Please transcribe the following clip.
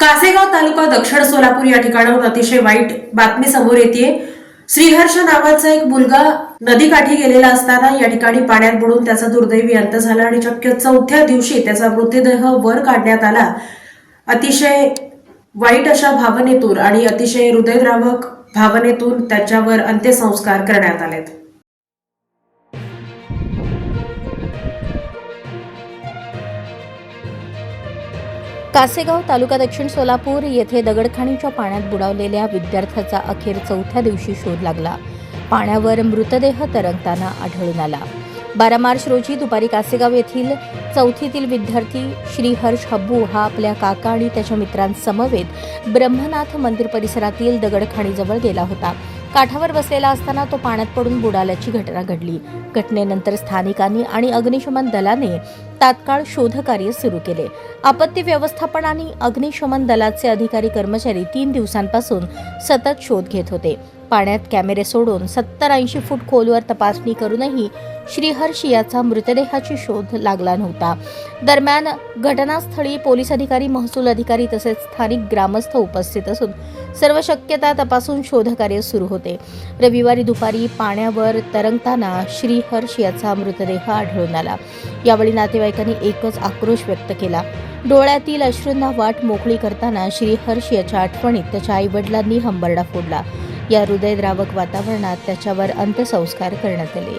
कासेगाव तालुका दक्षिण सोलापूर या ठिकाणाहून अतिशय वाईट बातमी समोर येते। श्रीहर्ष नावाचा एक मुलगा नदीकाठी गेलेला असताना या ठिकाणी पाण्यात बुडून त्याचा दुर्दैवी अंत झाला आणि चक्क चौथ्या दिवशी त्याचा मृतदेह वर काढण्यात आला। अतिशय वाईट अशा भावनेतून आणि अतिशय हृदयद्रावक भावनेतून त्याच्यावर अंत्यसंस्कार करण्यात आलेत। कासेगाव तालुका दक्षिण सोलापूर येथे दगडखाणीच्या पाण्यात बुडावलेल्या विद्यार्थ्याचा अखेर चौथ्या दिवशी शोध लागला। पाण्यावर मृतदेह तरंगताना आढळून आला। 12 मार्च रोजी दुपारी कासेगाव येथील चौथीतील विद्यार्थी श्रीहर्ष हब्बू हा आपल्या काका आणि त्याच्या मित्रांसमवेत ब्रह्मनाथ मंदिर परिसरातील दगडखाणीजवळ गेला होता। काठावर बसलेला असताना तो पाण्यात पडून बुडाल्याची घटना घडली। घटनेनंतर स्थानिकांनी आणि अग्निशमन दलाने तात्काळ शोधकार्य सुरू केले। आपत्ती व्यवस्थापन आणि अग्निशमन दलाचे अधिकारी कर्मचारी 3 दिवसांपासून सतत शोध घेत होते। पाण्यात कॅमेरे सोडून 70-80 फूट खोलवर तपासणी करूनही श्रीहर्ष याचा मृतदेहाची शोध लागला नव्हता। दरम्यान घटनास्थळी पोलीस अधिकारी, महसूल अधिकारी तसेच स्थानिक ग्रामस्थ उपस्थित असून सर्व शक्यता तपासून शोधकार्य सुरू होते। रविवारी दुपारी पाण्यावर तरंगताना श्रीहर्ष याचा मृतदेह आढळून आला। यावेळी नातेवाईकांनी एकच आक्रोश व्यक्त केला। डोळ्यातील अश्रूंना वाट मोकळी करताना श्रीहर्ष याच्या आठवणीत त्याच्या आईवडिलांनी हंबरडा फोडला। या हृदयद्रावक वातावरणात त्याच्यावर अंत्यसंस्कार करण्यात आले।